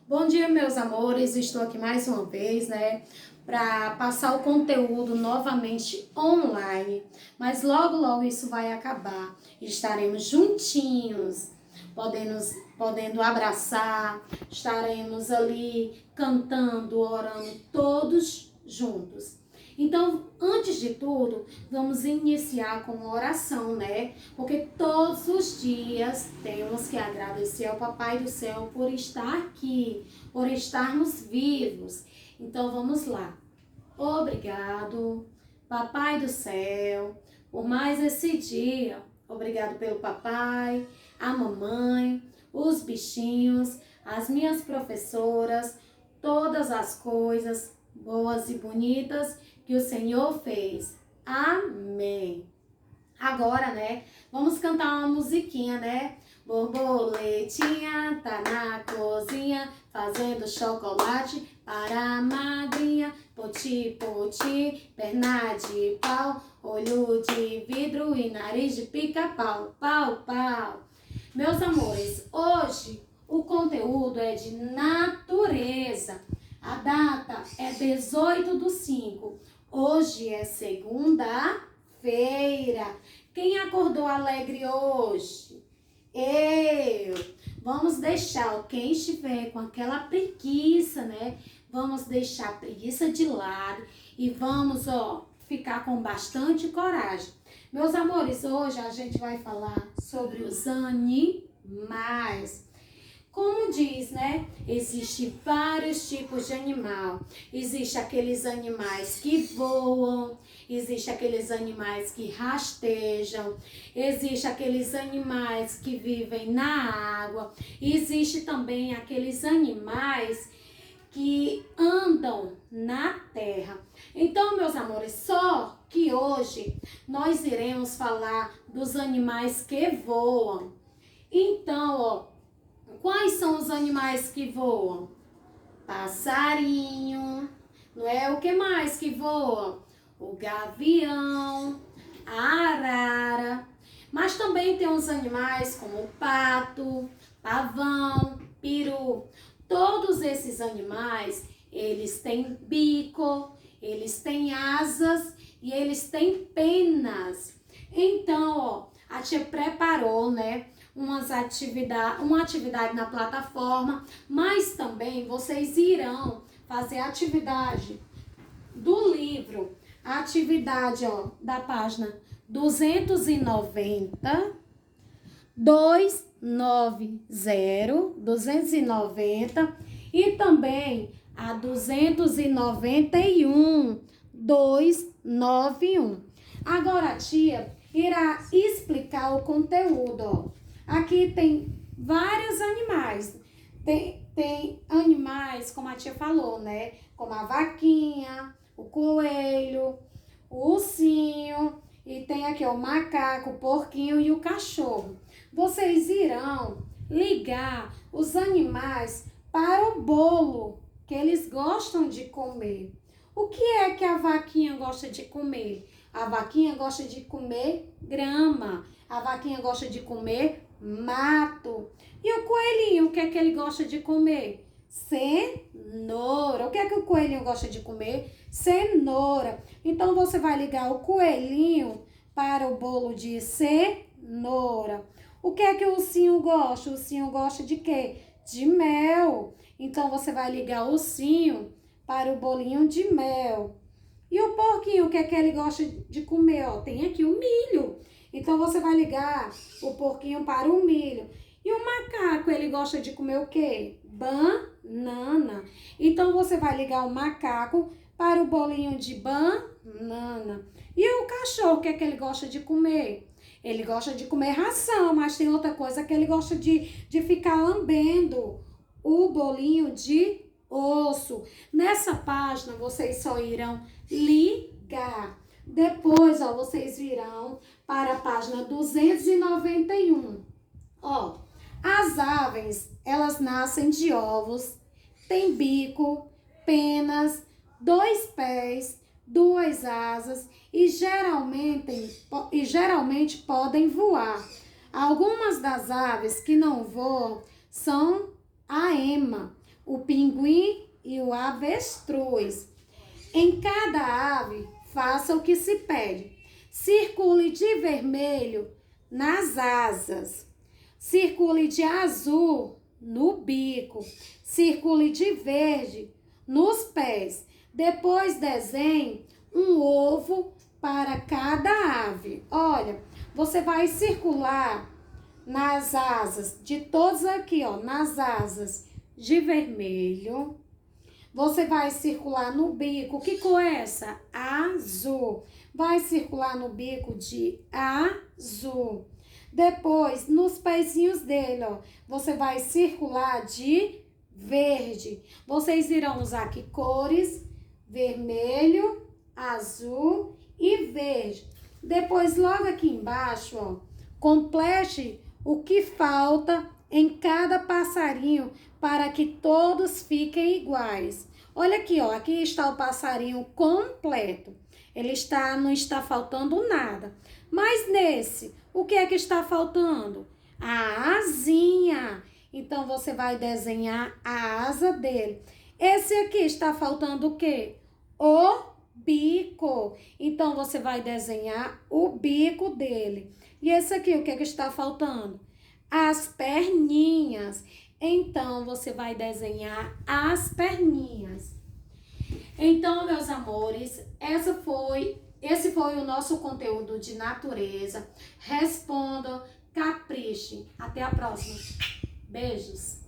Bom dia, meus amores. Estou aqui mais uma vez, para passar o conteúdo novamente online. Mas logo isso vai acabar. Estaremos juntinhos, podendo abraçar, estaremos ali cantando, orando todos juntos. Então, antes de tudo, vamos iniciar com uma oração, Porque todos os dias temos que agradecer ao Papai do Céu por estar aqui, por estarmos vivos. Então, vamos lá. Obrigado, Papai do Céu, por mais esse dia. Obrigado pelo papai, a mamãe, os bichinhos, as minhas professoras, todas as coisas boas e bonitas que o Senhor fez. Amém. Agora, vamos cantar uma musiquinha, Borboletinha tá na cozinha, fazendo chocolate para a madrinha. Poti, poti, perna de pau, olho de vidro e nariz de pica-pau. Pau, pau. Meus amores, hoje o conteúdo é de natureza. A data é 18/5. Hoje é segunda-feira. Quem acordou alegre hoje? Eu. Vamos deixar quem estiver com aquela preguiça, Vamos deixar a preguiça de lado e vamos, ficar com bastante coragem. Meus amores, hoje a gente vai falar sobre os animais. Como diz, Existem vários tipos de animal. Existem aqueles animais que voam, existem aqueles animais que rastejam, existem aqueles animais que vivem na água, existem também aqueles animais que andam na terra. Então, meus amores, só que hoje nós iremos falar dos animais que voam. Então, quais são os animais que voam? Passarinho, não é? O que mais que voa? O gavião, a arara. Mas também tem uns animais como o pato, pavão, peru. Todos esses animais, eles têm bico, eles têm asas e eles têm penas. Então, a tia preparou, uma atividade na plataforma, mas também vocês irão fazer a atividade do livro, a atividade da página 290, 290 e também a 291, 291. Agora a tia irá explicar o conteúdo, Aqui tem vários animais. Tem animais, como a tia falou, Como a vaquinha, o coelho, o ursinho, e tem aqui o macaco, o porquinho e o cachorro. Vocês irão ligar os animais para o bolo que eles gostam de comer. O que é que a vaquinha gosta de comer? A vaquinha gosta de comer grama. A vaquinha gosta de comer mato. E o coelhinho, o que é que ele gosta de comer? Cenoura. O que é que o coelhinho gosta de comer? Cenoura. Então, você vai ligar o coelhinho para o bolo de cenoura. O que é que o ursinho gosta? O ursinho gosta de quê? De mel. Então, você vai ligar o ursinho para o bolinho de mel. E o porquinho, o que é que ele gosta de comer? Tem aqui o milho. Então, você vai ligar o porquinho para o milho. E o macaco, ele gosta de comer o quê? Banana. Então, você vai ligar o macaco para o bolinho de banana. E o cachorro, o que é que ele gosta de comer? Ele gosta de comer ração, mas tem outra coisa que ele gosta de ficar lambendo o bolinho de osso. Nessa página, vocês só irão ligar. Depois, vocês virão para a página 291. As aves, elas nascem de ovos, têm bico, penas, 2 pés, 2 asas e geralmente podem voar. Algumas das aves que não voam são a ema, o pinguim e o avestruz. Em cada ave, faça o que se pede. Circule de vermelho nas asas. Circule de azul no bico. Circule de verde nos pés. Depois desenhe um ovo para cada ave. Olha, você vai circular nas asas de todos aqui, ó, nas asas de vermelho. Você vai circular no bico. Que cor é essa? Azul. Vai circular no bico de azul. Depois, nos pezinhos dele, ó, você vai circular de verde. Vocês irão usar aqui cores vermelho, azul e verde. Depois, logo aqui embaixo, ó, complete o que falta em cada passarinho para que todos fiquem iguais. Olha aqui, ó, aqui está o passarinho completo. Não está faltando nada. Mas nesse, o que é que está faltando? A asinha. Então, você vai desenhar a asa dele. Esse aqui está faltando o quê? O bico. Então, você vai desenhar o bico dele. E esse aqui, o que é que está faltando? As perninhas. Então, você vai desenhar as perninhas. Então, meus amores, esse foi o nosso conteúdo de natureza. Respondam, caprichem. Até a próxima. Beijos.